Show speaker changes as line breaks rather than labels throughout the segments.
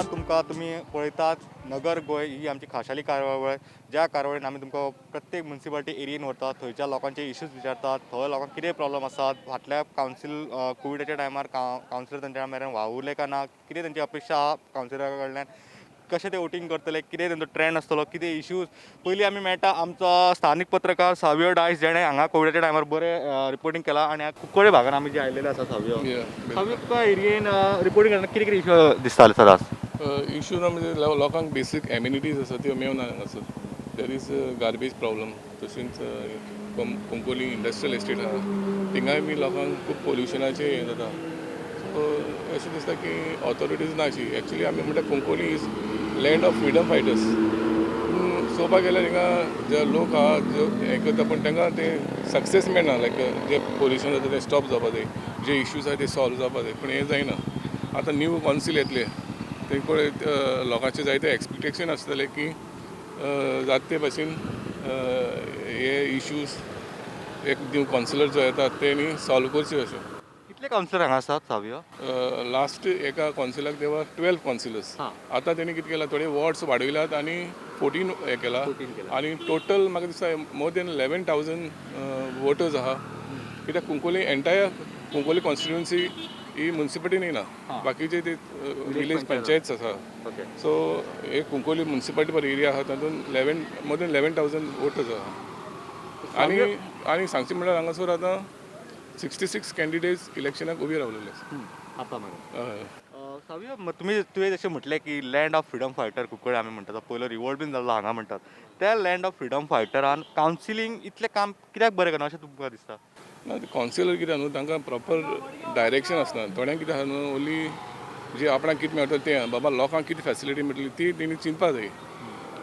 नमस्कार तुम्ही पळयतात नगर गोय ही आमची खाशाली कार्यावळ ज्या कार्यावळीन आमी तुमकां प्रत्येक म्युनिसिपालिटी एरियेन व्हरतात थंयच्या लोकांचे इश्यूज विचारतात थंय लोकांक कितें प्रॉब्लम आसात फाटल्या कावन्सील कोविडाच्या टायमार कावन्सिलर तेंच्या मेरेन वावुरले काय ना कितें तेंची अपेक्षा आहा कावन्सिलरा कडल्यान कशें ते वोटींग करतले कितें तेंचो ट्रेंड आसतलो कितें इश्यूज पयलीं आमी मेळटा आमचो स्थानीक पत्रकार सावियो डायस जेणें हांगा कोविडाच्या टायमार बरें रिपोर्टींग केलां आनी कुंकळे भागान आमी जे आयिल्ले आसा सावियो सावियो तुका एरियेन रिपोर्टींग करतना कितें कितें इश्यू दिसताले सदांच
इश्यू ना म्हणजे लोकांक बेसीक एम्युनिटीज आसा त्यो मेवना हांगासर देर इज गार्बेज प्रॉब्लम तशेंच कुंकोली इंडस्ट्रियल एस्टेट आहा थिंगाय बी लोकांक खूब पोल्युशनाचें हें जाता सो अशें दिसता की ऑथॉरिटीज ना अशी एक्चुली आमी म्हणटा Cuncolim is land of freedom fighters चोवपाक गेल्यार हिंगा जे लोक आहा जे हें करता पूण तांकां ते सक्सेस मेळना लायक जे पोल्युशन जाता तें स्टॉप जावपा जाय जे इश्यूज आहा ते सॉल्व जावपा जाय पूण हें जायना आतां न्यू कावन्सील येतले ते पळय लोकांचे जायते एक्सपेक्टेशन आसतले की जाता ते भाशेन हे इश्यूज एक न्यू कावन्सिलर जो येता तेणी सॉल्व करचे अशें
कितले कावन्सिलर हांगा आसात सावियो
लास्ट एका कावन्सिलाक देवा 12 कावन्सिलर्स आतां तेणी कितें केलां थोडे वॉर्ड्स वाडयल्यात आनी 14 हें केला आनी टोटल म्हाका दिसता मोर देन 11,000 वोटर्स आहा कित्याक कुंकोली एंटायर कुंकोली कॉन्स्टिट्युएन्सी ही म्युनिसिपालिटी येना बाकीचे ते विलेज पंचायत्स आसा सो एक कुंकोली म्युनिसिपालिटी पर एरिया आहा तातूंत मोर देन 11,000 वोटर्स आहा आनी सांगचे म्हणल्यार हांगासर आतां 66 कॅन्डिडेट्स इलेक्शनाक उबे रावलेले
आसा सावियो तुवें जशें म्हटलें की land of freedom fighter Cuncolim आमी म्हणटात पयलो रिवोल्ट बीन जाल्लो हांगा म्हणटात त्या लँड ऑफ फ्रिडम फायटरान कावन्सिलींग इतलें काम कित्याक बरें करना अशें तुमकां दिसता
ना ते कावन्सिलर कितें न्हू तांकां प्रॉपर डायरेक्शन आसना थोड्यांक कितें आहा न्हू ओन्ली जे आपणाक कितें मेळटा तें बाबा लोकांक कितें फॅसिलिटी मेळटली ती तेणी चिंतपा जाय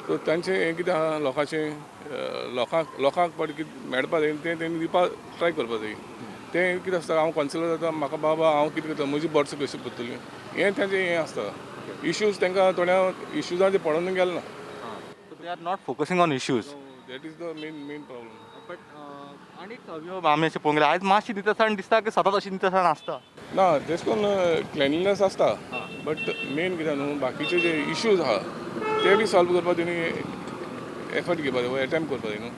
सो तांचें हें कितें आहा लोकांचें लोकांक पड कितें मेळपा जाय तें तेणी दिवपाक ट्राय करपा जाय तें कितें आसता हांव कावन्सिलर जाता म्हाका बाबा हांव कितें करता म्हजी बोर्ड्स कशी पडटली हें तेंचें हें आसता इश्यूज तांकां थोड्या इश्यूजांचेर पडोन गेले ना
they are not focusing on issues
that is the main problem
but आनी सावियो आमी अशें पळोवंक गेल्यार आयज मातशी नितळसाण दिसता की सदांच अशी नितळसाण आसता
ना तेश कोन्न क्लिनलीनेस आसता बट मेन कितें न्हू बाकीचे जे इश्यूज आहा ते बी सॉल्व करपाक तेणी एफर्ट घेवपा जाय एटेम्प्ट करपा जाय न्हू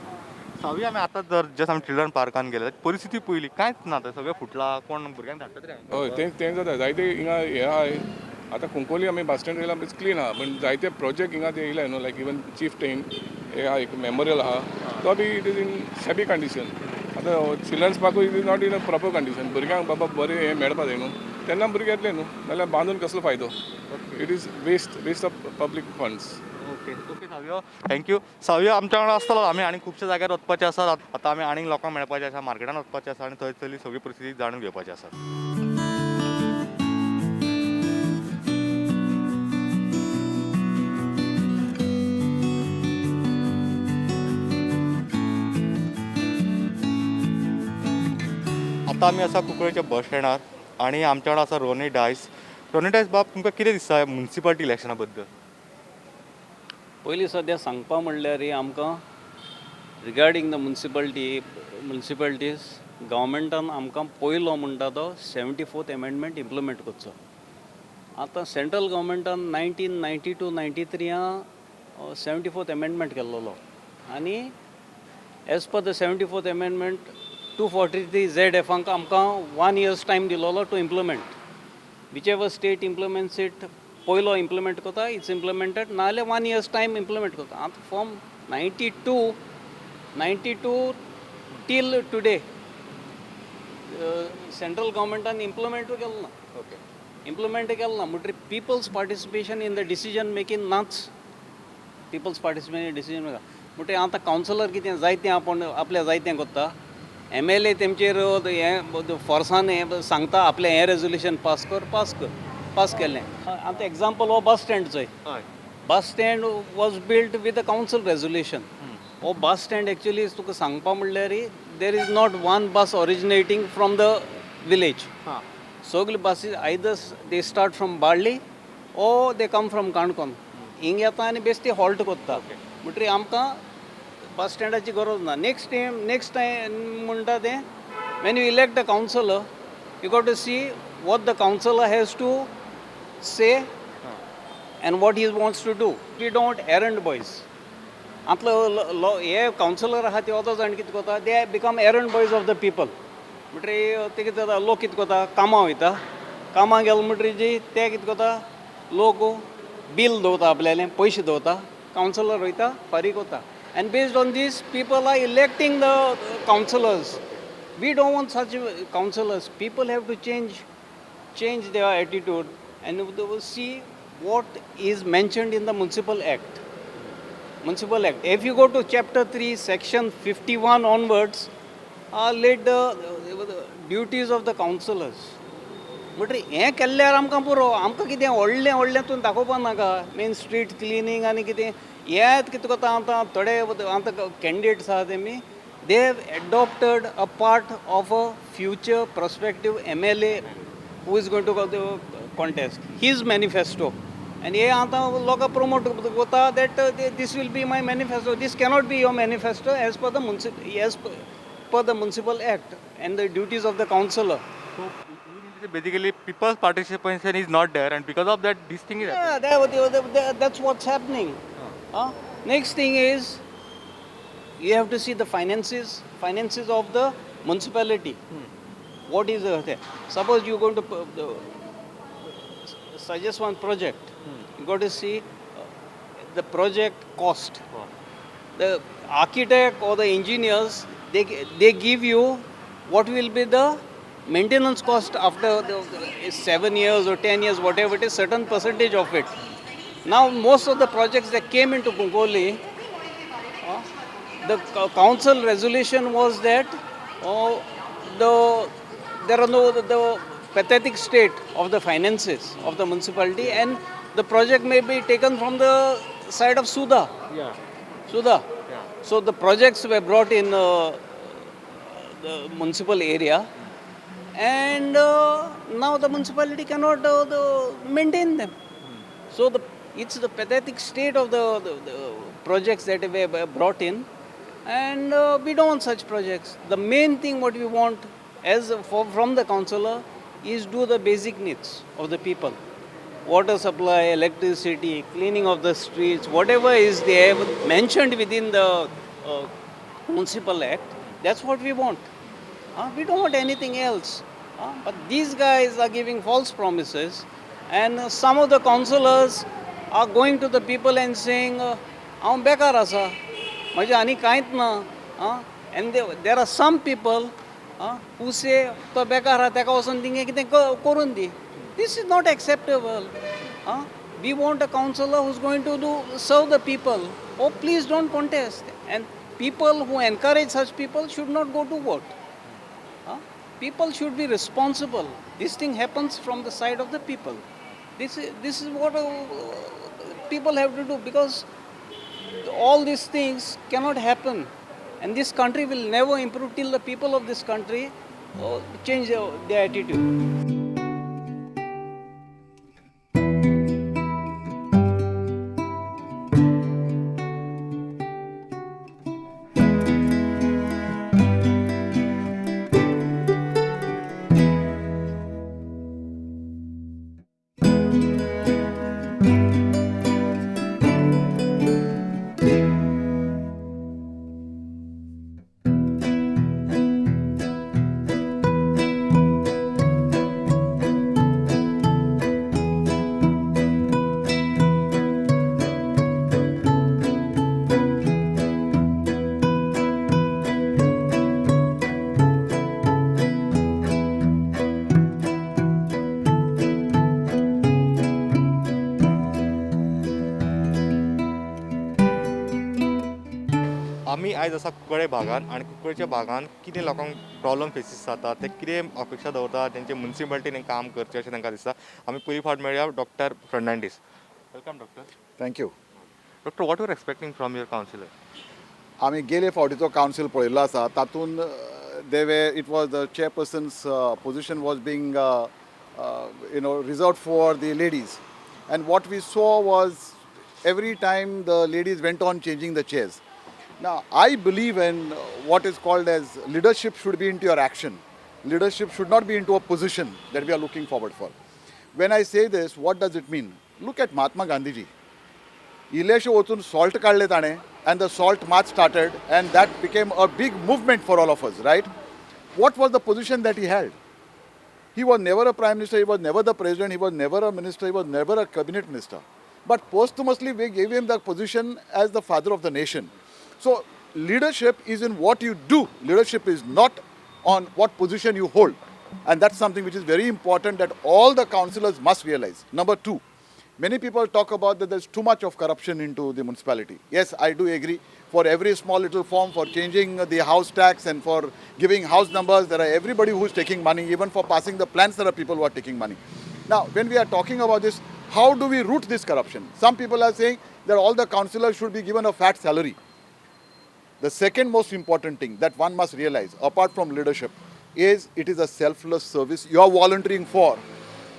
सावियो आमी आतां जर जस्ट आमी चिल्ड्रन पार्कान गेले परिस्थिती पयली कांयच ना थंय सगळें फुटलां कोण भुरग्यांक धाडटा तरी
हय तें जाता जायते हिंगा हे आहाय आतां कुंकोली आमी बस स्टँड येयला क्लीन आहा पण जायते प्रोजेक्ट हिंगा ते येयलाय न्हू लायक इवन चीफ टेन हे आहा एक मेमोरियल आहा तो बी it is in shabby condition आतां चिल्ड्रन्स पार्कूय it is not in a proper condition भुरग्यांक बाबा बरें हें मेळपा जाय न्हू तेन्ना भुरगे येतले न्हू नाल्यार बांदून कसलो फायदो it is waste of public funds
okay Savio thank you Savio आमच्या वांगडा आसतलो आमी आनी खुबश्या जाग्यार वचपाचे आसात आतां आमी आनीक लोकांक मेळपाचे आसा मार्केटान वचपाचे आसा आनी थंयसरली सगळी परिस्थिती जाणून घेवपाची आसा आतां आमी आसा कुंकळेच्या बस स्टँडार आनी आमच्या वांगडा आसा रोनी डायस बाब तुमकां कितें दिसता म्युनिसिपालिटी इलेक्शना बद्दल
पयलीं सद्या सांगपा म्हणल्यार आमकां रिगार्डींग द म्युनिसिपालिटीज गव्हर्मेंटान आमकां पयलो म्हणटा तो 74th एमेंडमेंट इम्प्लिमेंट करचो आतां सेंट्रल गव्हर्मेंटान 1992-93 74th एमेंडमेंट केल्लो आनी as per the 74th amendment 243 आमकां 1 year's टायम दिलोलो to implement whichever state implements it पयलो इम्प्लिमेंट करता इट्स इम्प्लिमेंटेड नाल्यार 1 year's टायम इम्प्लिमेंट करता आतां फ्रॉम 92 टील टुडे सेंट्रल गव्हर्मेंटान इम्प्लिमेंटूय केलो ना इम्प्लिमेंट केलो ना म्हणटरी people's participation in the decision making नाच पिपल्स पार्टिसिपेशन डिसिजन मेकर म्हणटरी आतां कावन्सिलर कितें जायतें आपण आपल्या जायतें करता MLA तेमचेर हें फोर्सान हें सांगता आपलें हें रेजोल्युशन पास केलें आतां एग्जाम्पल हो बस स्टँड चोय bus stand was build with a council resolution हो बस स्टँड एक्चुअली तुका सांगपा म्हणल्यार there is not one bus originating from the village सगळे buses either they start from Balli ओ दे कम फ्रॉम काणकोण हिंग येता आनी बेश्टी हॉल्ट करता म्हणटरी आमकां बस स्टँडाची गरज ना नेक्स्ट टायम म्हणटा तें when you elect a councillor you got to see what the councillor has to say and what he wants to do. We don't errand boys. आतलो हे कावन्सिलर आहा ते वता जाण कितें कोता दे बिकम एरंड बॉयज ऑफ द पीपल म्हणटरी ते कितें जाता लोक कितें कोता कामां वयता कामां गेलो म्हणटरी जी ते कितें कोता लोक बील दवरता आपल्यालें पयशे दवरता कावन्सिलर वयता फारीक कोता and based on this people are electing the councillors. We don't want such councillors. People have to change their attitude and see what is mentioned in the municipal act. Municipal Act. If you go to chapter 3, section 51 onwards, are laid the duties of the councillors. म्हटरी हें केल्ल्यार आमकां पुरो आमकां कितें व्हडलें व्हडलेंतून दाखोवपा नाका main street cleaning आनी कितें हें कितें कोता आतां थोडे आतां कॅन्डिडेट्स आहा तेमी they have adopted a part of a future prospective MLA who is going to contest his manifesto and हे आतां लोकां प्रमोट कोता that this will be my manifesto. This cannot be your manifesto as per the municipal act and the duties of the councillor.
So basically people's participation is not there, and because of that this thing is happening.
Yeah, that's what's happening. Next thing is you have to see the finances of the municipality. What is there? Suppose you're going to suggest one project. You got to see the project cost. The architect or the engineers, they give you what will be the maintenance cost after the 7 years or 10 years, whatever it is, certain percentage of it. Now most of the projects that came into Kungoli, the council resolution was that there are the pathetic state of the finances of the municipality, and the project may be taken from the side of Suda.
Yeah.
Suda.
Yeah.
So the projects were brought in the municipal area, and now the municipality cannot maintain them. So it's the pathetic state of the projects that were brought in, and we don't want such projects. The main thing what we want from the councillor is do the basic needs of the people. Water supply, electricity, cleaning of the streets, whatever is there mentioned within the municipal act, that's what we want. We don't want anything else. But these guys are giving false promises, and some of the councillors are going to the people and saying, "Haun bekar asa, maje ani kaint na." And there are some people who say, "To bekar ha, teka wasan dinge kite korun di." This is not acceptable. We want a councillor who's going to serve the people. Oh, please don't contest. And people who encourage such people should not go to vote. People should be responsible. This thing happens from the side of the people. This is what people have to do, because all these things cannot happen. And this country will never improve till the people of this country change their attitude.
आमी आयज आसा कुंकळे भागान, आनी कुंकळेच्या भागान कितें लोकांक problem faces जाता ते कितें अपेक्षा दवरता तेंचे मुन्सिपालिटीन काम करचें अशें तांकां दिसता. आमी पयली फावट मेळया doctor Fernandes. Welcome doctor.
Thank you.
Doctor, what you're expecting from your councillor?
आमी गेले फावटीचो कावन्सील पळयल्लो आसा, तातूंत it was the chairperson's position was being reserved for the ladies, and what we saw was every time the ladies went on changing the chairs. Now, I believe in what is called as leadership should be into your action. Leadership should not be into a position that we are looking forward for. When I say this, what does it mean? look at Mahatma Gandhiji. इल्लेशे वचून salt काडले ताणें and the salt march started and that became a big movement for all of us, right? What was the position that he held? He was never a prime minister, he was never the president, he was never a minister, he was never a cabinet minister. But posthumously we gave him the position as the father of the nation. So leadership is in what you do. Leadership is not on what position you hold. And that's something which is very important that all the councillors must realize. Number two, many people talk about that there's too much of corruption into the municipality. Yes, I do agree. For every small little form, for changing the house tax and for giving house numbers, there are everybody who's taking money. Even for passing the plans, there are people who are taking money. Now, when we are talking about this, how do we root this corruption? Some people are saying that all the councillors should be given a fat salary. The second most important thing that one must realize, apart from leadership, is it is a selfless service you are volunteering for.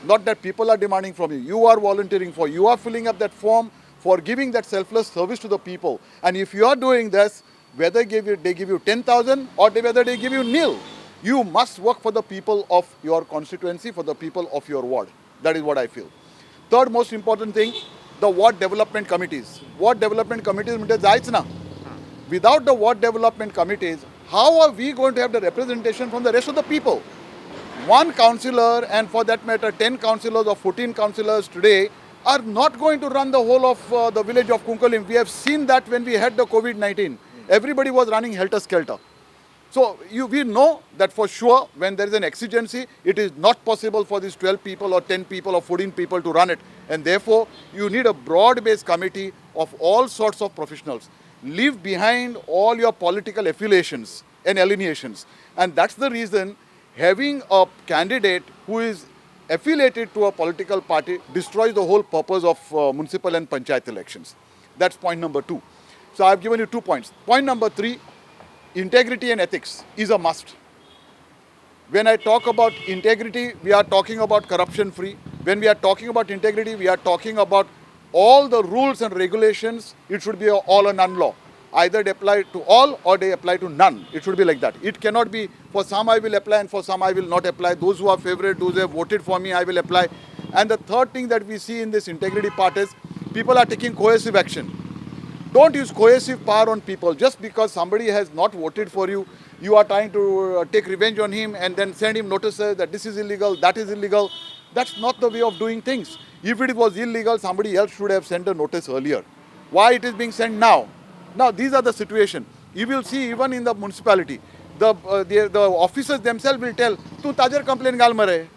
Not that people are demanding from you. You are volunteering for. You are filling up that form for giving that selfless service to the people. And if you are doing this, whether they give you 10,000 or whether they give you nil, you must work for the people of your constituency, for the people of your ward. That is what I feel. Third most important thing, the ward development committees. Ward development committees म्हणजे जायच ना. Without the ward development committees, how are we going to have the representation from the rest of the people? One councillor, and for that matter 10 councillors or 14 councillors today, are not going to run the whole of the village of Kunkalim. We have seen that when we had the COVID-19. Everybody was running helter-skelter. So we know that for sure when there is an exigency, it is not possible for these 12 people or 10 people or 14 people to run it. And therefore, you need a broad-based committee of all sorts of professionals. Leave behind all your political affiliations and alienations. And that's the reason having a candidate who is affiliated to a political party destroys the whole purpose of municipal and panchayat elections. That's point number two. So I've given you 2 points. Point number 3, integrity and ethics is a must. When I talk about integrity, we are talking about corruption free. When we are talking about integrity, we are talking about all the rules and regulations. It should be a all or none law. Either they apply to all or they apply to none. It should be like that. It cannot be for some I will apply and for some I will not apply. Those who are favorite, those who have voted for me, I will apply. And the third thing that we see in this integrity part is people are taking coercive action. Don't use coercive power on people. Just because somebody has not voted for you, you are trying to take revenge on him and then send him notices that this is illegal, that is illegal. That's not the way of doing things. If it was illegal, somebody else should have sent a notice earlier. Why it is being sent now? Now, these are the situation. You will see even in the municipality, the officers themselves will tell, "Tu tajer complaint gal mare."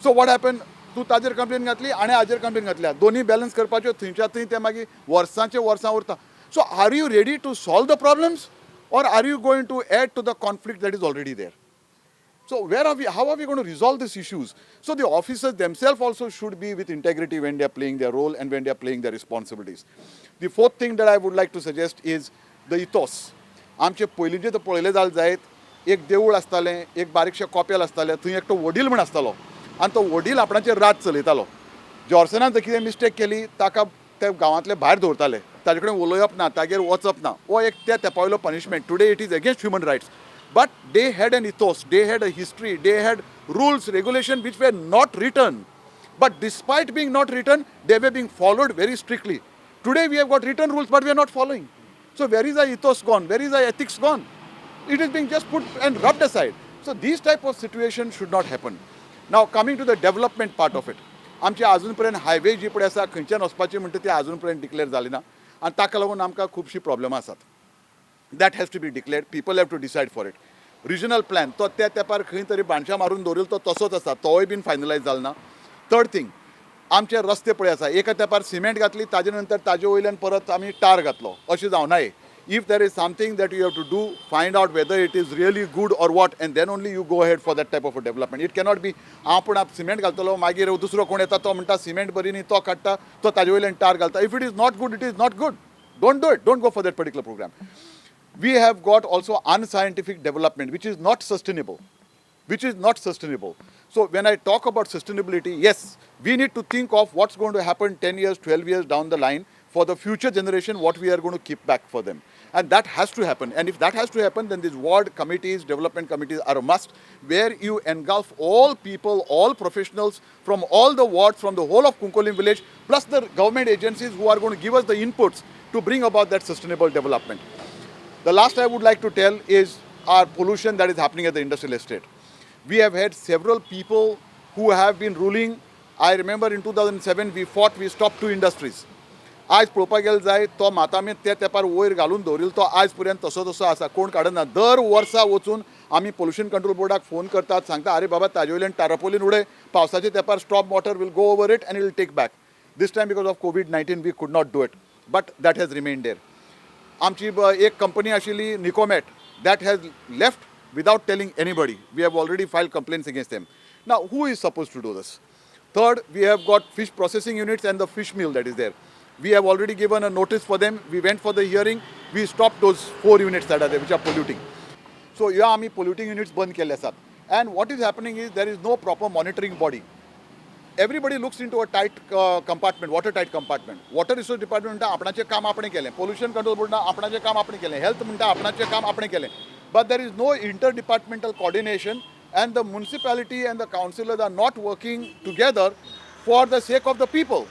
So what happened? तूं ताजेर complain घातली आनी हाजेर complain घातल्या दोनी balance करपाच्यो थंयच्या थंय ते मागीर वर्सांचे वर्सां उरता. So are you ready to solve the problems or are you going to add to the conflict that is already there? So where are we? How are we going to resolve these issues? So the officers themselves also should be with integrity when they are playing their role and when they are playing their responsibilities. The fourth thing that I would like to suggest is the ethos. आमचे पयलींचे तर पळयले जाले जायत एक देवूळ आसतालें एक बारीकशें कॉपेल आसतालें थंय एकटो वडील म्हण आसतालो आनी तो वडील आपणाचेर राज चलयतालो. जॉर्सनान जर कितें मिस्टेक केली ताका ते गांवांतले भायर दवरताले ताजे कडेन उलोवप ना तागेर वचप ना हो एक त्या तेंपावयलो punishment. Today it is against human rights. But they had an ethos, they had a history, they had rules, regulations which were not written. But despite being not written, they were being followed very strictly. Today we have got written rules, but we are not following. So where is our ethos gone? Where is our ethics gone? It is being just put and rubbed aside. So these type of situations should not happen. Now coming to the development part of it. आमचे अजूनपर्यंत highway जी पळय आसा खंयच्यान वचपाची म्हणटा ती अजूनपर्यंत declare जाली ना आनी ताका लागून आमकां खुबशी प्रॉब्लेमां आसात. That has to be declared. People have to decide for it. Regional plan, तो त्या तेंपार खंय तरी बांदच्या मारून दवरिल्लो तो तसोच आसा, तोय बीन फायनलायज जालो ना. थर्ड थिंग, आमचे रस्ते पळय आसा एका तेंपार सिमेंट घातली ताजे नंतर ताजे वयल्यान परत आमी टार घातलो अशें जावनाय. If there is something that you have to do, find out whether it is really good or what, and then only you go ahead for that type of a development. It cannot be आपण cement घालतलो मागीर दुसरो कोण येता तो म्हणटा cement बरी न्ही तो काडटा तो ताजे वयल्यान टार घालता. If it is not good, it is not good. Don't do it. Don't go for that particular program. We have got also unscientific development which is not sustainable. So when I talk about sustainability, yes, we need to think of what's going to happen 10 years, 12 years down the line for the future generation, what we are going to keep back for them. And that has to happen. And if that has to happen, then these ward committees, development committees are a must, where you engulf all people, all professionals from all the wards, from the whole of Kunkolim village, plus the government agencies who are going to give us the inputs to bring about that sustainable development. The last I would like to tell is our pollution that is happening at the industrial estate. We have had several people who have been ruling. I remember in 2007 we stopped 2 industries. आज पळोवपाक गेले जाय तो मातामेत त्या तेंपार वयर घालून दवरिल्लो तो आज पर्यंत तसो आसा, कोण काडना. दर वर्सा वचून आमी पोल्युशन कंट्रोल बोर्डाक फोन करतात, सांगता अरे बाबा ताजे वयल्यान टारापोलीन उडय, पावसाच्या तेंपार stop water will go over it and will take back. This time because of COVID-19 we could not do it, but that has remained there. आमची एक कंपनी आशिल्ली Nicomat, that has left without telling anybody. We have already filed complaints against them. Now, who is supposed to do this? Third, we have got fish processing units and the fish mill that is there. We have already given a notice for them. We went for the hearing. We stopped those 4 units that are there, which are polluting. So, yeah, आम्ही polluting units बंद केले आसात. And what is happening is there is no proper monitoring body. Everybody looks into a tight compartment, watertight compartment. Water resource department म्हणटा आपणाचे काम आपण केले, pollution control board आपणाचे काम आपण केले, health म्हणटा आपणाचे काम आपण केले. But there is no interdepartmental coordination, and the municipality and the councillors are not working together for the sake of the people.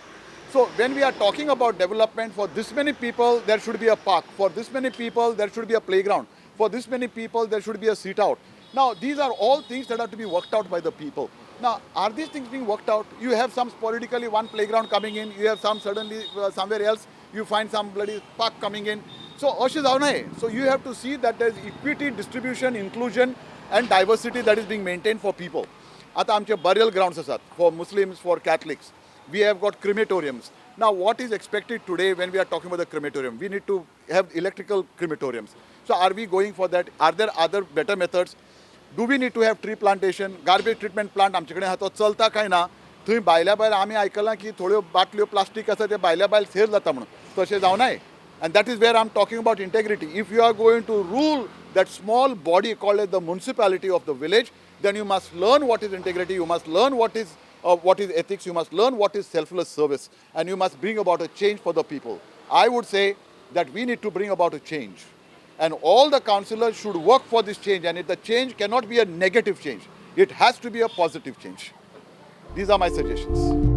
So when we are talking about development, for this many people there should be a park, for this many people there should be a playground, for this many people there should be a sit out. Now these are all things that have to be worked out by the people. Now are these things being worked out? You have some sporadically one playground coming in, you have some suddenly somewhere else you find some bloody park coming in. So अशें जावं नये. So you have to see that there is equity, distribution, inclusion and diversity that is being maintained for people. आता आमचे burial grounds आसात for Muslims, for Catholics. We have got crematoriums. Now what is expected today when we are talking about the crematorium? We need to have electrical crematoriums. So are we going for that? Are there other better methods? Do we need to have tree plantation? Garbage treatment plant आमचे कडेन आहा तो चलता काय ना? थंय भायल्या भायर आमी आयकलां की थोड्यो बाटल्यो प्लास्टीक आसा ते भायल्या भायर सेल जाता म्हणून. तशें जावं नये. And that is where I'm talking about integrity. If you are going to rule that small body called as the municipality of the village, then you must learn what is integrity, you must learn what is ethics, you must learn what is selfless service, and you must bring about a change for the people. I would say that we need to bring about a change. And all the councillors should work for this change, and if the change cannot be a negative change, it has to be a positive change. These are my suggestions.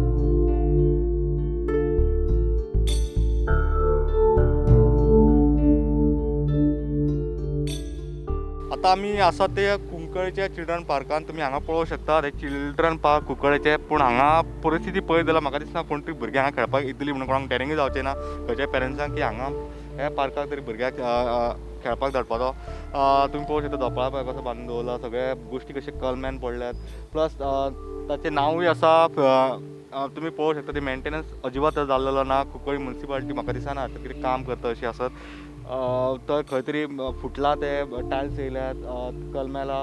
आता आमी आसा ते कुंकळ्ळेच्या children पार्कान तुमी हांगा पळोवंक शकतात. हे children park कुंकळ्ळेचे, पूण हांगा परिस्थिती पळयत जाल्यार म्हाका दिसना कोण तरी भुरगीं हांगा खेळपाक येतली म्हणून कोणाक डेरिंगूय जावचें ना खंयच्या पेरंट्सांक की हांगा ह्या पार्काक तरी भुरग्याक खेळपाक धाडपाचो. तुमी पळोवंक शकता दोपाळा पार्क कसो बांदून दवरला, सगळे गोश्टी कशे कलमॅन पडल्यात. प्लस ताचें नांवूय आसा, तुमी पळोवंक शकता ते मेंटेनन्स अजिबात जाल्लो ना. कुंकळ्ळी म्युनिसिपालिटी म्हाका दिसना कितें काम करता अशी आसत. तो खंय तरी फुटला, ते टायल्स येयल्यात कलमेला.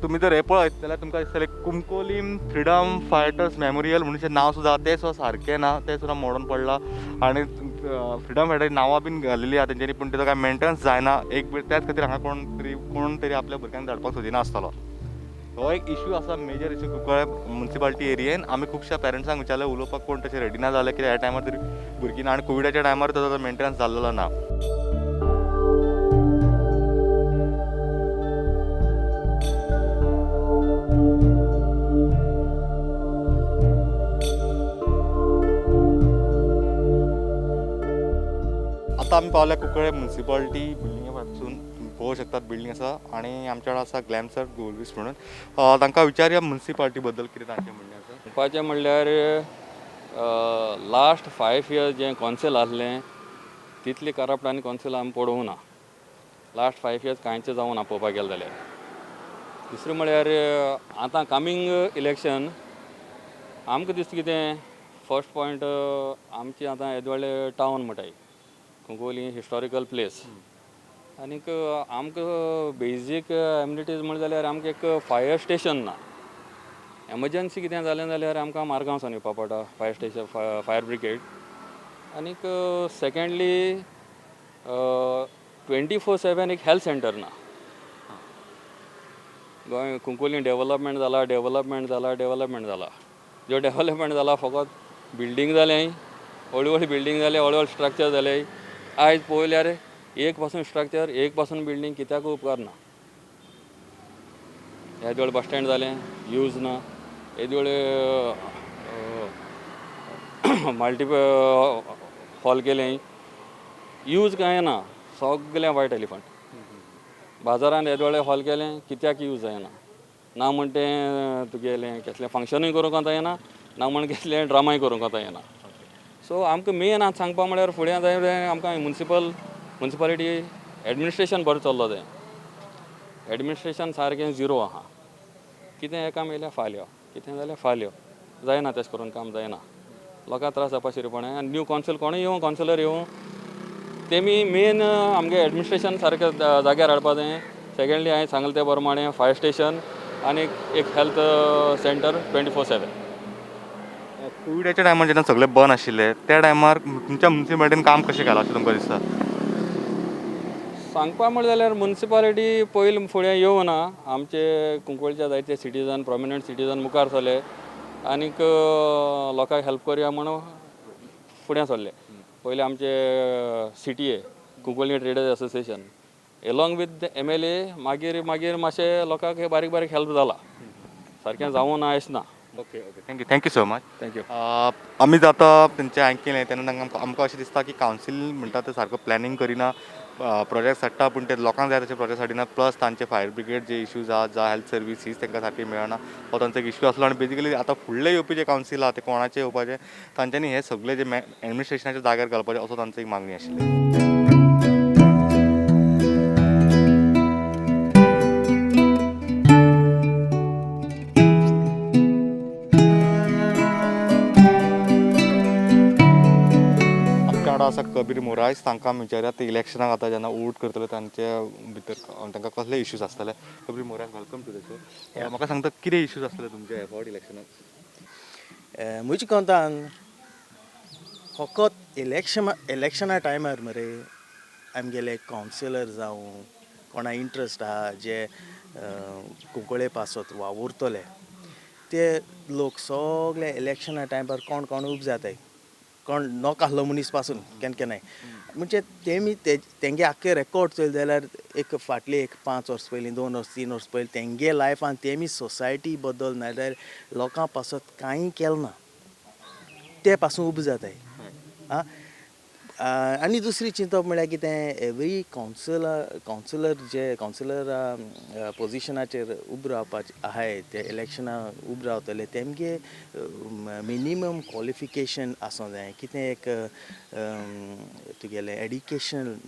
तुमी जर हे पळयत जाल्यार तुमकां दिसतलें कुंकोलीम फ्रिडम फायटर्स मेमोरियल म्हणून नांव सुद्दां तें सुद्दां सारकें ना, तें सुद्दां मोडून पडलां. आनी फ्रिडम फायटर नांवां बीन घाल्लेलीं आहा तेंच्यांनी, पूण तेजो कांय मेंटेनन्स जायना. एक त्याच खातीर हांगा कोण तरी आपल्या भुरग्यांक धाडपाक सोदिना आसतलो. हो एक इश्यू आसा, मेजर इश्यू कुंकळ्ळे म्युनिसिपालिटी एरियेन. आमी खुबश्या पेरंट्सांक विचारलें, उलोवपाक कोण तशें रेडी ना जालें, कित्याक ह्या टायमार तरी भुरगीं ना आनी कोविडाच्या टायमार ताजो मेंटेनन्स जाल्लो ना. आता आमी पावल्या कुंकळ्ळे म्युनिसिपालिटी बिल्डिंगे पासून पळोवंक शकतात बिल्डिंग आसा. आनी आमचे वांगडा आसा ग्लॅमसर गोलवीस म्हणून. तांकां विचारया म्युनिसिपालिटी बद्दल कितें तांचें म्हणणें आसा.
म्हणपाचें म्हणल्यार लास्ट 5 years जें कॉन्सेल आसलें तितली करप्ट आनी कॉन्सेल आमी पळोवंक ना. लास्ट 5 years कांयच जावं ना पळोवपाक गेले जाल्यार. दुसरें म्हळ्यार आतां कमींग इलेक्शन आमकां दिसता कितें, फर्स्ट पॉयंट आमची आतां येदोळे टावन म्हणटाय कुंकोली हिस्टॉरिकल प्लेस. आनीक आमकां बेजीक एम्युनिटीज म्हणलें जाल्यार आमकां एक फायर स्टेशन ना. एमर्जन्सी कितें जालें जाल्यार आमकां मारगांव सावन येवपा पडटा फायर स्टेशन, फायर ब्रिगेड. आनीक सेकेंडली 24/7 एक हेल्थ सेंटर ना. गोंय कुंकोलीन डेवलपमेंट जाला जो डेवलपमेंट जाला फकत बिल्डींग जालें, व्हडली व्हडली बिल्डींग जाले, व्हडले व्हडले स्ट्रक्चर जाले. आयज पळयल्यार एक पासून स्ट्रक्चर एक पासून बिल्डींग कित्याक उपकार ना. ह्या दिवळ बस स्टँड जालें यूज ना. हे दिवळ मल्टीपल हॉल केलें यूज कांय ना. सगळें वायट एलिफंट. बाजारांत हे दिवळे हॉल केलें कित्याक यूज जायना ना म्हण तें तुगेलें कसलें फंक्शनूय करूंक आतां येना ना म्हण कसलें ड्रामाय करूंक आतां येना. सो आमकां मेन आतां सांगपा म्हळ्यार फुडें जाय आमकां मुन्सिपालिटी एडमिनिस्ट्रेशन बरें चल्लो जाय. एडमिनिस्ट्रेशन सारकें झिरो आहा. कितें हें काम येयल्यार फाल्यां कितें जाल्यार फाल्यां जायना. तशें करून काम जायना. लोकांक त्रास जावपा शिरपणें आनी न्यू कावन्सील कोणूय येवं कावन्सिलर येवं तेमी मेन आमगे एडमिनिस्ट्रेशन सारकें जाग्यार हाडपा जाय. सेकंडली हांवें सांगलें ते प्रमाणें फायर स्टेशन आनी एक हेल्थ सेंटर 24/7.
कोविडाच्या टायमार जेन्ना सगळें बंद आशिल्लें त्या टायमार तुमच्या मुन्सिपालिटीन काम कशें केलां अशें तुमकां दिसता?
सांगपा म्हळें जाल्यार मुन्सिपालिटी पयलीं फुडें येवना. आमचे कुंकवळच्या जायते सिटीजन प्रॉमिनंट सिटीजन मुखार सरले आनीक लोकांक हेल्प करया म्हणून फुडें सरले. पयलीं आमचे CTA Cuncolim traders association along with MLA मागीर मातशें लोकांक बारीक बारीक हेल्प जाला. सारकें जावं ना अशें ना.
Okay thank you so much.
Thank you.
आमी जाता तेंचें आयकलें तेन्ना आमकां अशें दिसता की कावन्सील म्हणटा ते सारको प्लॅनिंग करिना. प्रोजेक्ट हाडटा पूण ते लोकांक जाय तशे प्रोजेक्ट हाडिना. प्लस तांचे फायर ब्रिगेड जे इश्यूज आहा जावं हेल्थ सर्विसीस तांकां सारकी मेळना हो तांचो एक इश्यू आसलो. आनी बेजिकली आतां फुडले येवपी जे कावन्सील आहा ते कोणाचे येवपाचे तांच्यांनी हे सगळे जे एडमिनिस्ट्रेशनाच्या जाग्यार घालपाचे असो तांचो एक मागणी आशिल्ली. वांगडा आसा कबीर मोरायस. तांकां विचारयात ते इलेक्शनाक आतां जेन्ना वोट करतले तांचे भितर तांकां कसले इश्यूज आसतले. Kabir Morais welcome to the show. म्हाका सांगता कितें इश्यूज आसतले तुमचे ह्या फावट इलेक्शनाक?
म्हज्या कोंतान फकत इलेक्शना टायमार मरे आमगेले कावन्सिलर जावं कोणा इंट्रस्ट आहा जे कुंकळे पासत वावुरतले ते लोक सगळे इलेक्शना टायमार कोण कोण उब जाताय. कोण नॉक आहलो मनीस पासून केन्नाय म्हणजे तेंगे आख्खे रेकॉर्ड चोयल जाल्यार एक फाटली 5 वर्स पयलीं 2 वर्स 3 वर्स पयलीं तेंगे लायफान तेमी सोसायटी बद्दल नाजाल्यार लोकां पासत कांय केलें ना ते पासून उबो जाताय. आनी दुसरी चिंता म्हळ्यार कितें एवरी कावन्सिलर पोजिशनाचेर उबो रावपाचे आहाय ते इलेक्शना उबो रावतले तेमगे मिनिमम क्वॉलिफिकेशन आसूं जाय. कितें एक तुगेलें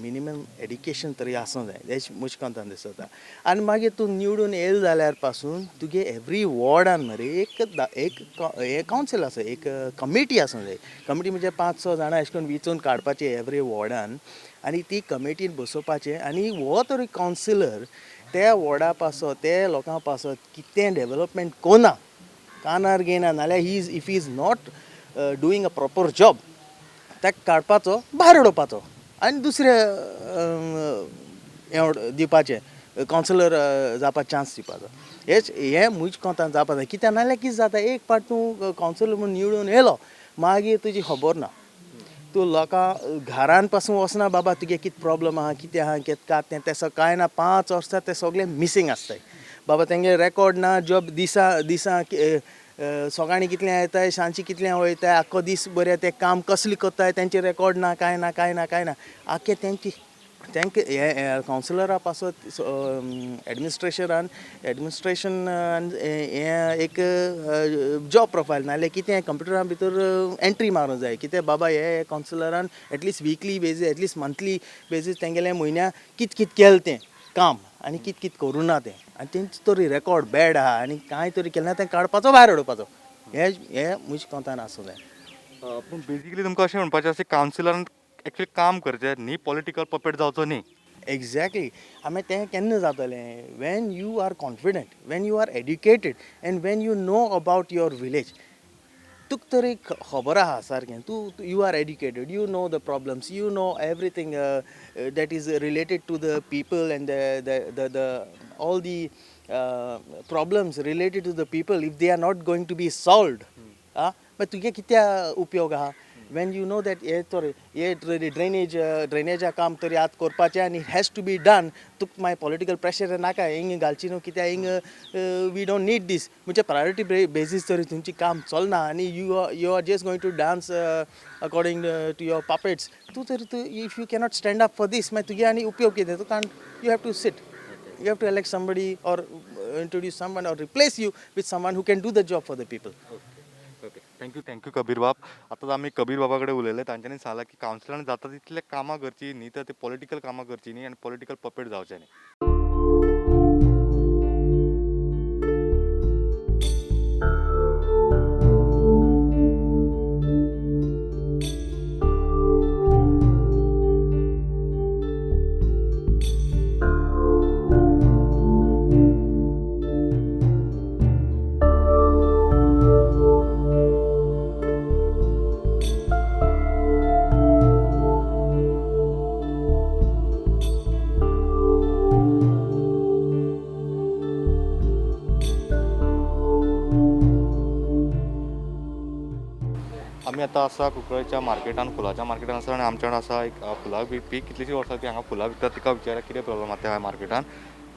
मिनिमम एड्युकेशन तरी आसूं जाय हें म्हज्या कोंतान दिसता. आनी मागीर तूं निवडून येयले जाल्यार पासून तुगे एवरी वॉर्डान मरे एक कावन्सील आसा एक कमिटी आसूं जाय. कमिटी म्हणजे 5-6 जाणां अशें करून वेंचून काडपाचें एवरी वॉर्डान आनी ती कमिटीन बसोवपाचें आनी हो तरी कावन्सिलर त्या वॉर्डा पासत ते लोकां पासत कितें डेवलपमेंट कोना कानार घेयना नाल्यार if he is not doing a proper job ताका काडपाचो भायर उडोवपाचो आनी दुसरे दिवपाचें कावन्सिलर जावपाक चान्स दिवपाचो. हें म्हज्या कोंतान जावपा जाय. कित्याक नाल्यार कितें जाता एक पाट तूं कावन्सिलर म्हूण निवडून येयलो मागीर तुजी खबर ना. तूं लोकां घरान पासून वचना बाबा तुगे कितें प्रॉब्लम आहा कितें आहा कितें तें कांय ना. 5 वर्सां ते सगळे मिसींग आसताय बाबा तेंगे रेकॉर्ड ना. जॉब दिसा सकाळीं कितलें येताय सांजची कितलें वयताय आख्खो दीस बरें ते काम कसलें करताय तेंचे रेकॉर्ड ना कांय ना आख्खें तेंके हे कावन्सिलरा पासत एडमिनिस्ट्रेशन हें एक जॉब प्रोफायल नाल्यार कितें कंप्युटरा भितर एंट्री मारूंक जाय. कितें बाबा हे कावन्सिलरान एटलिस्ट विकली बेजीस एटलिस्ट मंथली बेजीस तेंगेलें म्हयन्या कितें केलें तें काम आनी कितें करूं ना तें आनी तेंच तरी रेकॉर्ड बॅड आहा आनी कांय तरी केलें ना तें काडपाचो भायर उडोवपाचो हें म्हज्या कोंतान आसूं जाय.
पूण बेजिकली तुमकां अशें म्हणपाचें अशें कावन्सिलरान एक्चुअली काम करचें न्ही पॉलिटिकल पपेट जावचो न्ही.
एक्झॅक्टली आमी तें केन्ना जातलें when you are confident when you are educated and when you know about your village तुका तरी खबर आहा सारकें तूं you are educated you know the problems you know everything that is related to the people and all the problems related to the people if they are not going to be solved मागीर तुगे कित्या उपयोग आहा. Wien you know that हे ड्रेनेजा काम तरी आत करपाचें आनी हॅज टू बी डन तुक मागीर पॉलिटिकल प्रेशर नाका हिंग घालची न्हू कित्याक हिंग वी डोंट नीड दीस म्हणजे प्रायोरिटी बेसीस तरी तुमची काम चलना आनी you are just going to dance according to your puppets तू if you cannot stand up for this मागीर तुगे आनी उपयोग कितें तू can't you have to sit you have to elect somebody or introduce someone or replace you with someone who can do the job for the people.
Okay thank you Kabir बाब आतां आमी कबीर बाबा कडेन उलयले तांच्यांनी सांगलां की कावन्सिलरान जाता तितले कामां करची न्ही तर ते पॉलिटिकल कामां करची न्ही आनी पॉलिटिकल पपेट जावचे न्ही आमी आतां आसा कुंकळ्ळेच्या मार्केटान फुलाच्या मार्केटान आसा आनी आमच्या वांगडा आसा एक फुलां विकपी कितलींशीं वर्सां ती हांगा फुलां विकता तिका विचारया कितें प्रॉब्लम आसा ह्या मार्केटान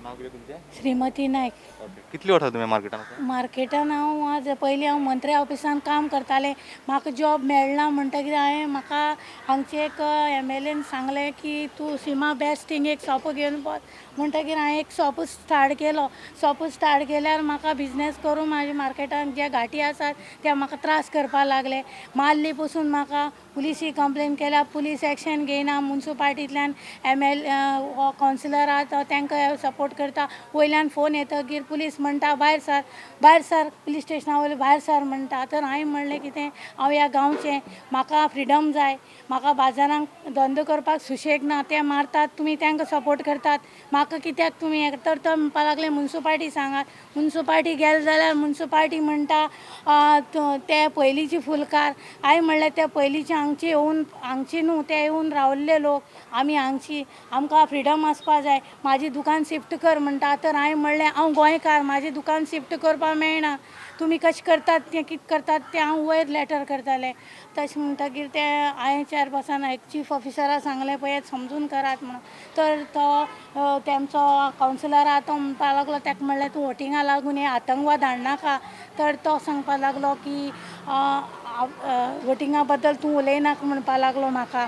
नांव कितें तुमचें
श्रीमती नायक
ओके कितलीं वर्सां तुमी मार्केटान आसा
मार्केटान हांव आज पयलीं हांव मंत्री ऑफिसान काम करतालें म्हाका जॉब मेळना म्हणटकीर हांवें म्हाका हांगचे एक MLAन सांगलें की तूं सिमा बेस्ट थिंग एक शॉप घेवन वच म्हणटकीर हांवें एक शॉप स्टार्ट केलो शॉप स्टार्ट केल्यार म्हाका बिजनेस करून म्हाज्या मार्केटान जे घाटी आसात ते म्हाका त्रास करपा लागले माल्ली पसून म्हाका पुलिसी कंप्लेन केल्या पुलीस एक्शन घेयना म्युन्सिपाल्टींतल्यान कावन्सिलर आसा तांकां सपोर्ट करता वयल्यान फोन येतकीर पुलीस म्हणटा भायर सर पुलीस स्टेशना वयले भायर सर म्हणटा तर हांवें म्हणलें कितें हांव ह्या गांवचें म्हाका फ्रिडम जाय म्हाका बाजारांत धंदो करपाक सुशेग ना ते मारतात तुमी तांकां सपोर्ट करतात म्हाका कित्याक तुमी हें तर तो म्हणपा लागले म्युन्सिपाल्टी सांगात म्युन्सिपाल्टी गेले जाल्यार म्युन्सिपाल्टी म्हणटा ते पयलींची फुलकार हांवें म्हणलें ते पयलींचे हांगची न्हू ते येवन रावल्ले लोक आमी हांगची आमकां फ्रिडम आसपा जाय म्हाजी दुकान शिफ्ट कर म्हणटा तर हांवें म्हणलें हांव गोंयकार म्हाजी दुकान शिफ्ट करपा मेळना तुमी कशें करतात तें कितें करतात तें हांव वयर लेटर करतालें तशें म्हणटकीर ते हांवें चेअरपर्सन एक चीफ ऑफिसराक सांगलें पळय समजून करात म्हणून तर तो तेमचो कावन्सिलर आहा तो म्हणपा लागलो ताका म्हणलें तूं वोटिंगा लागून हे आतंकवाद हाडनाका तर तो सांगपा लागलो की वोटिंगा बद्दल तूं उलयनाका म्हणपा लागलो म्हाका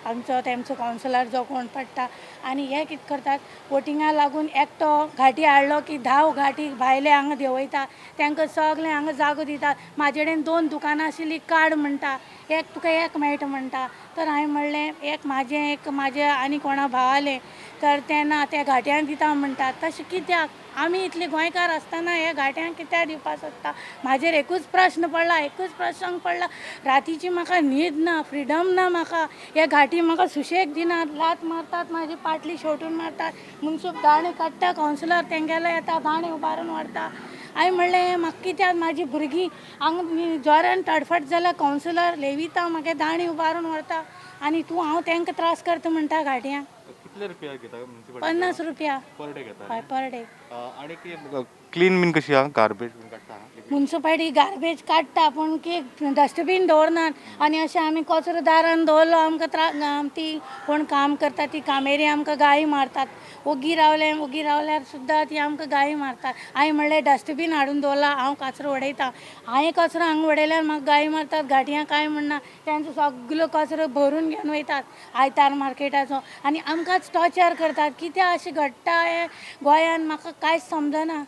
आमचो तेमचो कावन्सिलर जो कोण पडटा आनी हे कितें करतात वोटिंगा लागून एकटो घाटी हाडलो की 10 घाटी भायले हांगा देंवयता तांकां सगळें हांगा जागो दितात म्हाजे कडेन 2 दुकानां आशिल्लीं कार्ड म्हणटा एक तुका एक मेळटा म्हणटा तर हांवें म्हणलें एक म्हाजे आनी कोणा भावालें तर तेन्ना त्या घाट्यांक दिता म्हणटात तशें कित्याक आमी इतले गोंयकार आसतना हे घाट्यांक कित्याक दिवपा सोदता म्हाजेर एकूच प्रश्न पडला रातीची म्हाका न्हीद ना फ्रिडम ना म्हाका हे घाटी म्हाका सुशेग दिनात लात मारतात म्हाजी पाटली शेवटून मारतात मुनसूब दाणे काडटा कावन्सिलर तेंगेलो येता दाणे उबारून व्हरता हांवें म्हणलें म्हाका कित्याक म्हाजी भुरगीं हांगा जोरान तडफड जाल्यार कावन्सिलर लेविता म्हागे दाणे उबारून व्हरता आनी तूं हांव तांकां त्रास करता म्हणटा घाट्यांक
कितले रुपया घेता म्युन्सिपाल्टी
50 रुपया
पर डे घेता
हय पर डे
आनी क्लीन बीन कशी आहा गार्बेज बीन काडटा
म्युन्सिपाल्टी गार्बेज काडटा पूण की डस्टबीन दवरनात आनी अशें आमी कचरो दारान दवरलो आमकां ती कोण काम करता ती कामेरी आमकां गाळी मारतात ओगी रावल्यार सुद्दां ती आमकां गाळी मारतात हांवें म्हणलें डस्टबीन हाडून दवरला हांव कचरो उडयतां हांवें कचरो हांगा उडयल्यार म्हाका गाळी मारतात घाटयां कांय म्हणना तेंचो सगलो कचरो भरून घेवन वयतात आयतार मार्केटाचो आनी आमकांच टॉर्चर करतात कित्याक अशें घडटा हें गोंयान म्हाका कांयच समजना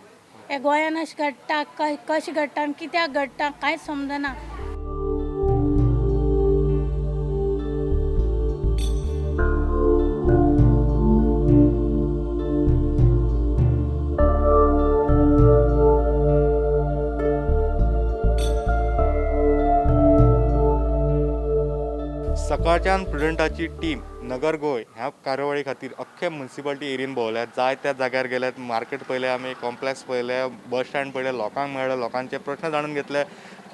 हे गोंयान अशें घडटा कशें घडटा आनी कित्याक घडटा कांयच समजना
सकाळच्यान प्रुडंटाची टीम नगर गोंय ह्या कार्यावळी खातीर अख्खे म्युन्सिपाल्टी एरियेन भोंवल्यात जाय त्या जाग्यार गेल्यात मार्केट पळयलें आमी कॉम्प्लेक्स पळयलें बस स्टँड पळयलें लोकांक मेळ्ळे लोकांचे प्रश्न जाणून घेतले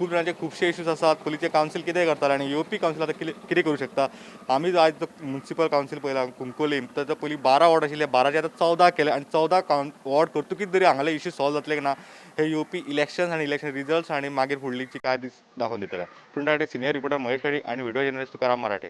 खूप जाणांचे खुबशे इश्यूज आसात. पयलींचे कावन्सील कितें करताले आनी येवपी कावन्सील आतां कितें करूं शकता. आमी आयज जो म्युनिसिपल कावन्सील पळयला कुंकोलीम, ताचो पयलीं 12 वॉर्ड आशिल्ले, 12चे आतां 14 केले आनी 14 वॉर्ड करतकीच जरी हांगाले इश्यू सॉल्व जातले की ना हे येवपी इलेक्शन आनी इलेक्शन रिजल्ट्स आनी मागीर फुडलींची कांय दीस दाखोवन दितले. पूण सिनियर रिपोर्टर महेश कडी आनी व्हिडिओ जर्नलिस्ट तुकाराम मराठे.